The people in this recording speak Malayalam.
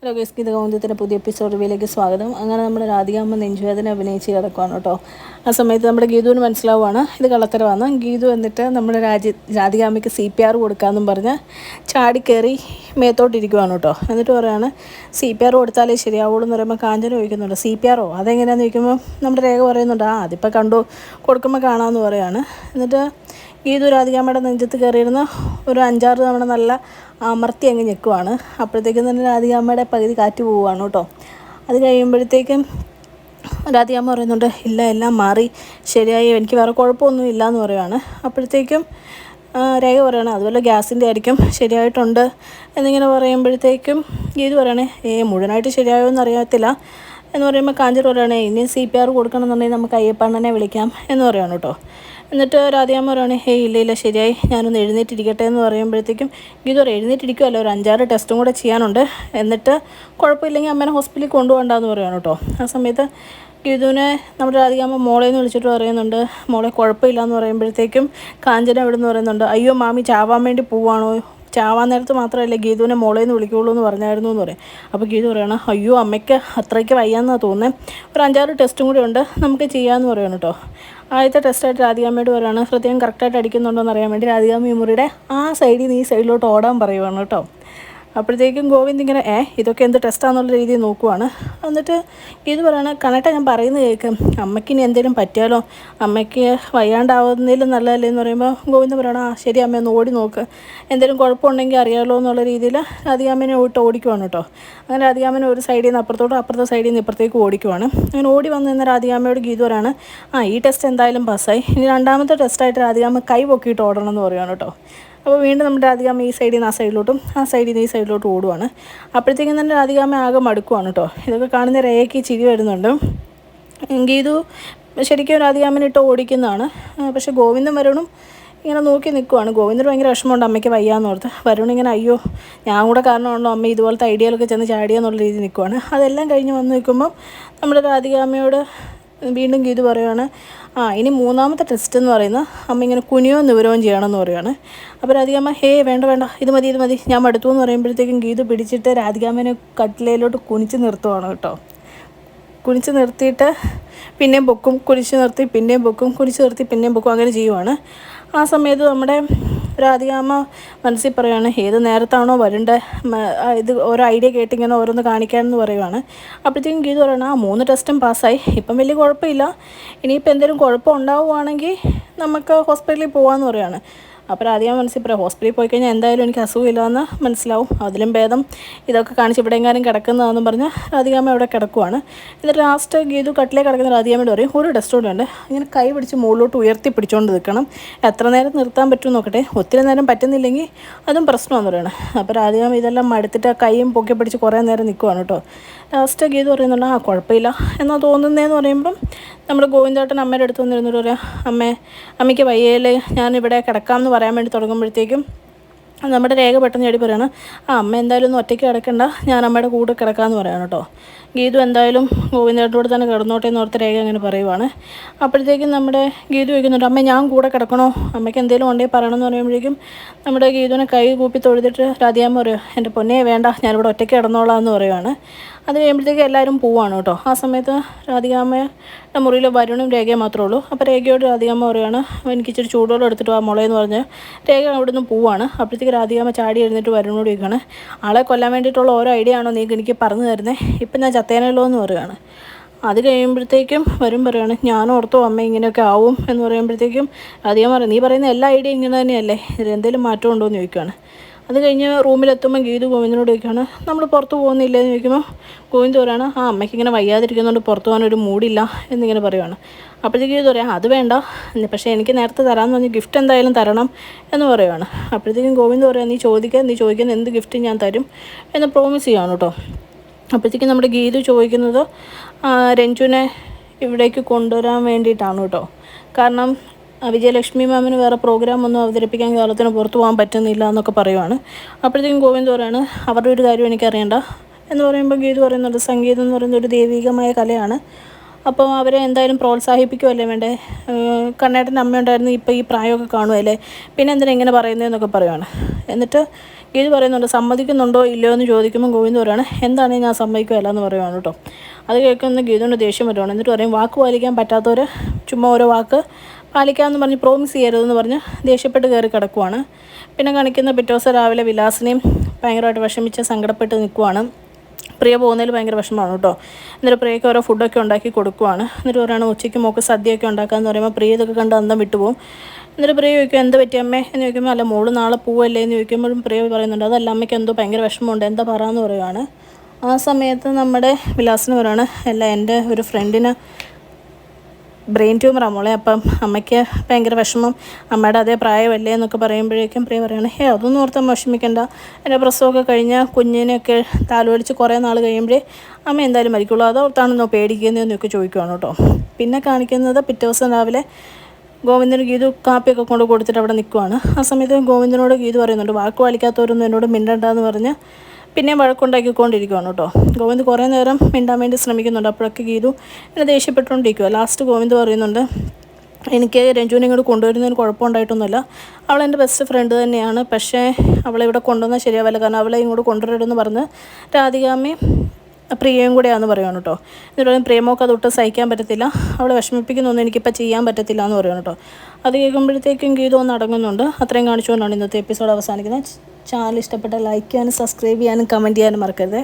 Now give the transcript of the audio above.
ഹലോ ഗൈസ്, ഗീത കൗന്ദര്യത്തിൻ്റെ പുതിയ എപ്പിസോഡ് റിവ്യൂയിലേക്ക് സ്വാഗതം. അങ്ങനെ നമ്മുടെ രാധികാമ്മ നെഞ്ചുവേദന അഭിനയിച്ച് കിടക്കുവാണ് കേട്ടോ. ആ സമയത്ത് നമ്മുടെ ഗീതുവിന് മനസ്സിലാവുകയാണ് ഇത് കള്ളത്തരമാണ്. ഗീതു എന്നിട്ട് നമ്മുടെ രാധികാമ്മയ്ക്ക് CPR കൊടുക്കാമെന്നും പറഞ്ഞ് ചാടിക്കയറി മേത്തോട്ടിരിക്കുവാണ് കേട്ടോ. എന്നിട്ട് പറയുകയാണ് CPR കൊടുത്താലേ ശരിയാവുള്ളൂ എന്ന് പറയുമ്പോൾ കാഞ്ചന ചോദിക്കുന്നുണ്ട്, CPR അതെങ്ങനെയാണെന്ന് ചോദിക്കുമ്പോൾ നമ്മുടെ രേഖ പറയുന്നുണ്ട്, അതിപ്പോൾ കണ്ടു കൊടുക്കുമ്പോൾ കാണാമെന്ന് പറയുകയാണ്. എന്നിട്ട് ഗീതു രാധികാമ്മയുടെ നെഞ്ചത്ത് കയറിയിരുന്ന ഒരു 5-6 തവണ നല്ല അമർത്തി അങ്ങ് ഞെക്കുവാണ്. അപ്പോഴത്തേക്കും തന്നെ രാധികാമ്മയുടെ പകുതി കാറ്റ് പോവുകയാണ് കേട്ടോ. അത് കഴിയുമ്പോഴത്തേക്കും രാധികാമ്മ പറയുന്നുണ്ട്, ഇല്ല എല്ലാം മാറി ശരിയായി, എനിക്ക് വേറെ കുഴപ്പമൊന്നും ഇല്ല എന്ന് പറയുകയാണ്. അപ്പോഴത്തേക്കും രേഖ പറയണേ അതുപോലെ ഗ്യാസിൻ്റെ ആയിരിക്കും, ശരിയായിട്ടുണ്ട് എന്നിങ്ങനെ പറയുമ്പോഴത്തേക്കും ഗീതു പറയണേ മുഴുവനായിട്ട് ശരിയായോ എന്ന് അറിയത്തില്ല എന്ന് പറയുമ്പോൾ കാഞ്ചർ പറയുകയാണേ ഇനി CPR കൊടുക്കണമെന്നുണ്ടെങ്കിൽ നമുക്ക് അയ്യപ്പണ്ണനെ വിളിക്കാം എന്ന് പറയുകയാണ് കേട്ടോ. എന്നിട്ട് രാധികാമ്മ പറയുകയാണെ ഇല്ല ശരിയായി, ഞാനൊന്ന് എഴുന്നേറ്റിരിക്കട്ടെ എന്ന് പറയുമ്പോഴത്തേക്കും ഗീതു എഴുന്നേറ്റിരിക്കുമല്ലോ, ഒരു 5-6 ടെസ്റ്റും കൂടെ ചെയ്യാനുണ്ട്, എന്നിട്ട് കുഴപ്പമില്ലെങ്കിൽ അമ്മേനെ ഹോസ്പിറ്റലിൽ കൊണ്ടുപോകണ്ടെന്ന് പറയുകയാണ് കേട്ടോ. ആ സമയത്ത് ഗീതുവിനെ നമ്മുടെ രാധികാമ്മ മോളേന്ന് വിളിച്ചിട്ട് പറയുന്നുണ്ട്, മോളെ കുഴപ്പമില്ല എന്ന് പറയുമ്പോഴത്തേക്കും കാഞ്ചന ഇവിടെ നിന്ന് പറയുന്നുണ്ട്, അയ്യോ മാമി ചാവാൻ വേണ്ടി പോവാണോ, ചാവാൻ നേരത്ത് മാത്രമല്ലേ ഗീതുവിനെ മോളേന്ന് വിളിക്കുകയുള്ളൂ എന്ന് പറഞ്ഞായിരുന്നു എന്ന് പറയും. അപ്പോൾ ഗീതു പറയണം, അയ്യോ അമ്മയ്ക്ക് അത്രയ്ക്ക് വയ്യാന്നാണ് തോന്നുന്നത്, ഒരു 5-6 ടെസ്റ്റും കൂടി ഉണ്ട്, നമുക്ക് ചെയ്യാമെന്ന് പറയണം കേട്ടോ. ആദ്യത്തെ ടെസ്റ്റായിട്ട് രാധികാമ്മയോട് പറയുകയാണ് ഹൃദയം കറക്റ്റായിട്ട് അടിക്കുന്നുണ്ടോ എന്ന് അറിയാൻ വേണ്ടി രാധികാമ്മ ഈ മുറിയുടെ ആ സൈഡിൽ നിന്ന് ഈ സൈഡിലോട്ട് ഓടാൻ പറയുവാണ് കേട്ടോ. അപ്പോഴത്തേക്കും ഗോവിന്ദ് ഇങ്ങനെ ഇതൊക്കെ എന്ത് ടെസ്റ്റാന്നുള്ള രീതിയിൽ നോക്കുവാണ്. എന്നിട്ട് ഇത് പറയണ കണക്റ്റാ ഞാൻ പറയുന്നത് കേൾക്കും, അമ്മയ്ക്ക് ഇനി എന്തെങ്കിലും പറ്റിയാലോ, അമ്മയ്ക്ക് വയ്യാണ്ടാവുന്നതിലും നല്ലതല്ലേ എന്ന് പറയുമ്പോൾ ഗോവിന്ദ് പറയണം ശരി അമ്മ ഒന്ന് ഓടി നോക്ക്, എന്തെങ്കിലും കുഴപ്പമുണ്ടെങ്കിൽ അറിയാമല്ലോ എന്നുള്ള രീതിയിൽ രാധികാമ്മനെ ഓടിക്കുവാണ് കേട്ടോ. അങ്ങനെ രാധികാമ്മനെ ഒരു സൈഡിൽ നിന്ന് അപ്പുറത്തോട്ട്, അപ്പുറത്തെ സൈഡിൽ നിന്ന് ഇപ്പുറത്തേക്ക് ഓടിക്കുവാണ്. അങ്ങനെ ഓടി വന്നു നിന്ന് രാധികാമ്മയോട് ഗീതു പറയാണ് ഈ ടെസ്റ്റ് എന്തായാലും പാസ്സായി, ഇനി രണ്ടാമത്തെ ടെസ്റ്റായിട്ട് രാധികാമ്മ കൈ പൊക്കിയിട്ട് ഓടണം എന്ന് പറയുകയാണ് കേട്ടോ. അപ്പോൾ വീണ്ടും നമ്മുടെ രാധികാമ്മ ഈ സൈഡിൽ നിന്ന് ആ സൈഡിലോട്ടും ആ സൈഡിൽ നിന്ന് ഈ സൈഡിലോട്ടും ഓടുവാണ്. അപ്പോഴത്തേക്കും തന്നെ രാധികാമ്മ ആകെ മടുക്കുവാണ് കേട്ടോ. ഇതൊക്കെ കാണുന്ന രേഖയ്ക്ക് ചിരി വരുന്നുണ്ട്. ഗീതു ശരിക്കും രാധികാമ്മനെ ഇട്ട് ഓടിക്കുന്നതാണ്. പക്ഷേ ഗോവിന്ദൻ വരുണും ഇങ്ങനെ നോക്കി നിൽക്കുവാണ്. ഗോവിന്ദന് ഭയങ്കര വിഷമമുണ്ട് അമ്മയ്ക്ക് വയ്യാന്ന് ഓർത്ത്. വരുൺ ഇങ്ങനെ അയ്യോ ഞാൻ കൂടെ കാരണമാണല്ലോ അമ്മ ഇതുപോലത്തെ ഐഡിയയിലൊക്കെ ചെന്ന് ചാടിയെന്നുള്ള രീതിയിൽ നിൽക്കുവാണ്. അതെല്ലാം കഴിഞ്ഞ് വന്ന് നിൽക്കുമ്പം നമ്മുടെ രാധികാമ്മയോട് വീണ്ടും ഗീതു പറയുവാണ് ഇനി മൂന്നാമത്തെ ടെസ്റ്റ് എന്ന് പറയുന്നത് അമ്മ ഇങ്ങനെ കുനിയവും നിവരവും ചെയ്യണമെന്ന് പറയുവാണ്. അപ്പോൾ രാധികാമ്മ വേണ്ട ഇത് മതി ഞാൻ മടുത്തു എന്ന് പറയുമ്പോഴത്തേക്കും ഗീതു പിടിച്ചിട്ട് രാധികാമ്മനെ കട്ടിലയിലോട്ട് കുനിച്ച് നിർത്തുവാണ് കേട്ടോ. കുനിച്ച് നിർത്തിയിട്ട് പിന്നെയും പൊക്കും, കുനിച്ച് നിർത്തി പിന്നെയും പൊക്കും, കുനിച്ച് നിർത്തി പിന്നെയും പൊക്കും, അങ്ങനെ ചെയ്യുവാണ്. ആ സമയത്ത് നമ്മുടെ രാധികാമ്മ മനസ്സിൽ പറയുകയാണ് ഏത് നേരത്താണോ വരേണ്ടത്, ഇത് ഓരോ ഐഡിയ കേട്ടിങ്ങനെ ഓരോന്ന് കാണിക്കാമെന്ന് പറയുവാണ്. അപ്പോഴത്തേക്കും ഗീതു പറയണം 3 ടെസ്റ്റും പാസ്സായി, ഇപ്പം വലിയ കുഴപ്പമില്ല, ഇനിയിപ്പോൾ എന്തെങ്കിലും കുഴപ്പം ഉണ്ടാവുകയാണെങ്കിൽ നമുക്ക് ഹോസ്പിറ്റലിൽ പോകാമെന്ന് പറയുകയാണ്. അപ്പോൾ രാധികാമ്മ മനസ്സിൽ പറയാം ഹോസ്പിറ്റലിൽ പോയി കഴിഞ്ഞാൽ എന്തായാലും എനിക്ക് അസുഖമില്ലയെന്ന് മനസ്സിലാവും, അതിലും ഭേദം ഇതൊക്കെ കാണിച്ച് ഇവിടെ എങ്ങാനും കിടക്കുന്നതാണെന്ന് പറഞ്ഞ് രാധികാമ്മ അവിടെ കിടക്കുവാണ്. എന്നിട്ട് ലാസ്റ്റ് ഗീതു കട്ടിലേക്ക് കിടക്കുന്ന രാധികാമ്മയോട് പറയും ഒരു ടെസ്റ്റ് കൂടെ ഉണ്ട്, ഇങ്ങനെ കൈ പിടിച്ച് മുകളിലോട്ട് ഉയർത്തി പിടിച്ചുകൊണ്ട് നിൽക്കണം, എത്ര നേരം നിർത്താൻ പറ്റുമെന്ന് നോക്കട്ടെ, ഒത്തിരി നേരം പറ്റുന്നില്ലെങ്കിൽ അതും പ്രശ്നമാണെന്ന് പറയണം. അപ്പോൾ രാധികാമ്മ ഇതെല്ലാം മടുത്തിട്ട് കൈയും പൊക്കി പിടിച്ച് കുറേ നേരം നിൽക്കുവാണ് കേട്ടോ. ലാസ്റ്റ് ഗീതു പറയുന്നുണ്ട് കുഴപ്പമില്ല എന്നാ തോന്നുന്നതെന്ന് പറയുമ്പം നമ്മുടെ ഗോവിന്ദേട്ടൻ അമ്മയുടെ അടുത്ത് വന്നിരുന്നിട്ട് പറയാം അമ്മയ്ക്ക് വയ്യയിൽ ഞാനിവിടെ കിടക്കാമെന്ന് പറയാൻ വേണ്ടി തുടങ്ങുമ്പോഴത്തേക്കും നമ്മുടെ രേഖ പെട്ടെന്ന് ചാടി പറയണം അമ്മ എന്തായാലും ഒന്നും ഒറ്റയ്ക്ക് കിടക്കണ്ട, ഞാൻ അമ്മയുടെ കൂടെ കിടക്കാമെന്ന് പറയണം കേട്ടോ. ഗീതു എന്തായാലും ഗോവിന്ദേട്ടൻ്റെ കൂടെ തന്നെ കിടന്നോട്ടെ എന്ന് ഓർത്ത് രേഖ അങ്ങനെ പറയുവാണ്. അപ്പോഴത്തേക്കും നമ്മുടെ ഗീതു ചോദിക്കുന്നുണ്ട് അമ്മ ഞാൻ കൂടെ കിടക്കണോ, അമ്മയ്ക്ക് എന്തെങ്കിലും ഉണ്ടെങ്കിൽ പറയണമെന്ന് പറയുമ്പോഴേക്കും നമ്മുടെ ഗീതുവിനെ കൈ കൂപ്പി തൊഴുതിട്ട് രാധികാമ്മ പറയും എൻ്റെ പൊന്നേ വേണ്ട ഞാനിവിടെ ഒറ്റയ്ക്ക് കിടന്നോളാം എന്ന് പറയുവാണ്. അത് കഴിയുമ്പോഴത്തേക്ക് എല്ലാവരും പോവാണ് കേട്ടോ. ആ സമയത്ത് രാധികാമ്മയുടെ മുറിയിൽ വരുണും രേഖയും മാത്രമേ ഉള്ളൂ. അപ്പോൾ രേഖയോട് രാധികാമ്മ പറയുകയാണ് എനിക്ക് ഇച്ചിരി ചൂടുവെള്ളം എടുത്തിട്ട് വാ മോളേന്ന് പറഞ്ഞ് രേഖ അവിടെ നിന്ന് പോവാണ്. അപ്പോഴത്തേക്ക് രാധികാമ്മ ചാടി എഴുന്നിട്ട് വരുണോട് ചോദിക്കുകയാണ് ആളെ കൊല്ലാൻ വേണ്ടിയിട്ടുള്ള ഓരോ ഐഡിയ ആണോ നീ എനിക്ക് പറഞ്ഞു തരുന്നത്, ഇപ്പം ഞാൻ ചത്തേനല്ലോ എന്ന് പറയുകയാണ്. അത് കഴിയുമ്പോഴത്തേക്കും പറയുകയാണ് ഞാൻ ഓർത്തോ അമ്മ ഇങ്ങനെയൊക്കെ ആവും എന്ന് പറയുമ്പോഴത്തേക്കും രാധികാമ്മ പറയും നീ പറയുന്ന എല്ലാ ഐഡിയ ഇങ്ങനെ തന്നെയല്ലേ, ഇതിൽ എന്തെങ്കിലും മാറ്റം ഉണ്ടോ എന്ന് ചോദിക്കുകയാണ്. അത് കഴിഞ്ഞ് റൂമിലെത്തുമ്പോൾ ഗീതു ഗോവിന്ദനോട് ചോദിക്കുകയാണ് നമ്മൾ പുറത്ത് പോകുന്നില്ല എന്ന് ചോദിക്കുമ്പോൾ ഗോവിന്ദ് പറയുകയാണ് അമ്മയ്ക്ക് ഇങ്ങനെ വയ്യാതിരിക്കുന്നതുകൊണ്ട് പുറത്ത് പോകാനൊരു മൂടില്ല എന്നിങ്ങനെ പറയുവാണ്. അപ്പോഴത്തേക്ക് ഗീതു പറയാം അത് വേണ്ട, പക്ഷേ എനിക്ക് നേരത്തെ തരാമെന്ന് പറഞ്ഞ് ഗിഫ്റ്റ് എന്തായാലും തരണം എന്ന് പറയുവാണ്. അപ്പോഴത്തേക്കും ഗോവിന്ദ് പറയാം നീ ചോദിക്കുന്ന എന്ത് ഗിഫ്റ്റ് ഞാൻ തരും എന്ന് പ്രോമിസ് ചെയ്യുകയാണ് കേട്ടോ. അപ്പോഴത്തേക്കും നമ്മുടെ ഗീതു ചോദിക്കുന്നത് രഞ്ജുവിനെ ഇവിടേക്ക് കൊണ്ടുവരാൻ വേണ്ടിയിട്ടാണ് കേട്ടോ. കാരണം വിജയലക്ഷ്മി മാമിന് വേറെ പ്രോഗ്രാം ഒന്നും അവതരിപ്പിക്കാൻ കാലത്തിന് പുറത്തു പോകാൻ പറ്റുന്നില്ല എന്നൊക്കെ പറയുവാണ്. അപ്പോഴത്തേക്കും ഗോവിന്ദ് പറയാണ് അവരുടെ ഒരു കാര്യം എനിക്കറിയണ്ട എന്ന് പറയുമ്പോൾ ഗീതു പറയുന്നുണ്ട് സംഗീതം എന്ന് പറയുന്നത് ഒരു ദൈവികമായ കലയാണ്, അപ്പോൾ അവരെ എന്തായാലും പ്രോത്സാഹിപ്പിക്കുമല്ലേ വേണ്ടേ, കണ്ണേട്ടൻ്റെ അമ്മ ഉണ്ടായിരുന്നു ഇപ്പോൾ ഈ പ്രായമൊക്കെ കാണുമല്ലേ, പിന്നെ എന്തിനാ ഇങ്ങനെ പറയുന്നതെന്നൊക്കെ പറയുവാണ്. എന്നിട്ട് ഗീതു പറയുന്നുണ്ട് സമ്മതിക്കുന്നുണ്ടോ ഇല്ലയോ എന്ന് ചോദിക്കുമ്പോൾ ഗോവിന്ദ് പറയുകയാണ് എന്താണ് ഞാൻ സമ്മതിക്കുകയല്ല എന്ന് പറയുവാണ് കേട്ടോ. അത് കേൾക്കുന്ന ഗീതുവിൻ്റെ ദേഷ്യം വരുവാണ്. എന്നിട്ട് പറയും വാക്ക് പാലിക്കാൻ പറ്റാത്തവർ ചുമ്മാ ഓരോ വാക്ക് പാലിക്കാമെന്ന് പറഞ്ഞ് പ്രോമിസ് ചെയ്യരുതെന്ന് പറഞ്ഞ് ദേഷ്യപ്പെട്ട് കയറി കിടക്കുവാണ്. പിന്നെ കാണിക്കുന്ന പിറ്റേ ദിവസം രാവിലെ വിലാസിനെയും ഭയങ്കരമായിട്ട് വിഷമിച്ച് സങ്കടപ്പെട്ട് നിൽക്കുവാണ്. പ്രിയ പോകുന്നതിൽ ഭയങ്കര വിഷമമാണ് കേട്ടോ. എന്നിട്ട് പ്രിയയ്ക്ക് ഓരോ ഫുഡൊക്കെ ഉണ്ടാക്കി കൊടുക്കുവാണ്. എന്നിട്ട് പറയുകയാണ് ഉച്ചയ്ക്ക് മോൾക്ക് സദ്യയൊക്കെ ഉണ്ടാക്കാമെന്ന് പറയുമ്പോൾ പ്രിയ ഇതൊക്കെ കണ്ട് അന്തം വിട്ടുപോകും. എന്നിട്ട് പ്രിയ ചോദിക്കും എന്ത് പറ്റിയമ്മേ എന്ന് ചോദിക്കുമ്പോൾ അല്ല മോള് നാളെ പോവല്ലേ എന്ന് ചോദിക്കുമ്പോഴും പ്രിയ പറയുന്നുണ്ട് അതല്ല അമ്മയ്ക്ക് എന്തോ ഭയങ്കര വിഷമമുണ്ട് എന്താ പറയാമെന്ന് പറയുവാണ്. ആ സമയത്ത് നമ്മുടെ വിലാസിന് പറയുകയാണ് അല്ല എൻ്റെ ഒരു ഫ്രണ്ടിന് ബ്രെയിൻ ട്യൂമറാണ് മോളെ, അപ്പം അമ്മയ്ക്ക് ഭയങ്കര വിഷമം, അമ്മയുടെ അതേ പ്രായമല്ലേ എന്നൊക്കെ പറയുമ്പോഴേക്കും പ്രിയ പറയുകയാണ് അതൊന്നും ഓർത്താൽ വിഷമിക്കണ്ട, എൻ്റെ പ്രസവമൊക്കെ കഴിഞ്ഞ് കുഞ്ഞിനെയൊക്കെ താലോലിച്ച് കുറേ നാൾ കഴിയുമ്പോഴേ അമ്മ എന്തായാലും മരിക്കുള്ളൂ, അതോർത്താണെന്നോ പേടിക്കുന്നതെന്നൊക്കെ ചോദിക്കുവാണ് കേട്ടോ. പിന്നെ കാണിക്കുന്നത് പിറ്റേ ദിവസം രാവിലെ ഗോവിന്ദന് ഗീതു കാപ്പിയൊക്കെ കൊണ്ട് കൊടുത്തിട്ട് അവിടെ നിൽക്കുവാണ്. ആ സമയത്ത് ഗോവിന്ദനോട് ഗീതു പറയുന്നുണ്ട് വാക്ക് പാലിക്കാത്തവരൊന്നും എന്നോട് മിണ്ടണ്ടെന്ന് പറഞ്ഞ് പിന്നെ വഴക്കുണ്ടാക്കിക്കൊണ്ടിരിക്കുകയാണ് കേട്ടോ. ഗോവിന്ദ് കുറേ നേരം മിണ്ടാൻ വേണ്ടി ശ്രമിക്കുന്നുണ്ട്. അപ്പോഴൊക്കെ ഗീതു എന്നെ ദേഷ്യപ്പെട്ടുകൊണ്ടിരിക്കുക. ലാസ്റ്റ് ഗോവിന്ദ് പറയുന്നുണ്ട് എനിക്ക് രഞ്ജുവിനെ ഇങ്ങോട്ട് കൊണ്ടുവരുന്നതിന് കുഴപ്പമുണ്ടായിട്ടൊന്നുമില്ല, അവൾ എൻ്റെ ബെസ്റ്റ് ഫ്രണ്ട് തന്നെയാണ്, പക്ഷേ അവളെ ഇവിടെ കൊണ്ടുവന്നാൽ ശരിയാവില്ല, കാരണം അവളെ ഇങ്ങോട്ട് കൊണ്ടുവരരുതെന്ന് പറഞ്ഞ് രാധികാമ്മയും പ്രിയയും കൂടെയാണെന്ന് പറയുകയാണ് കേട്ടോ. എന്നിട്ട് പറയും പ്രേമമൊക്കെ അതൊട്ടും സഹിക്കാൻ പറ്റത്തില്ല, അവളെ വിഷമിപ്പിക്കുന്നൊന്നും എനിക്കിപ്പോൾ ചെയ്യാൻ പറ്റത്തില്ല എന്ന് പറയുകയാണ് കേട്ടോ. അത് കേൾക്കുമ്പോഴത്തേക്കും ഗീതു ഒന്ന് അടങ്ങുന്നുണ്ട്. അത്രയും കാണിച്ചുകൊണ്ടാണ് ഇന്നത്തെ എപ്പിസോഡ് അവസാനിക്കുന്നത്. ചാനൽ ഇഷ്ടപ്പെട്ട ലൈക്ക് ചെയ്യാനും സബ്സ്ക്രൈബ് ചെയ്യാനും കമൻറ്റ് ചെയ്യാനും മറക്കരുത്.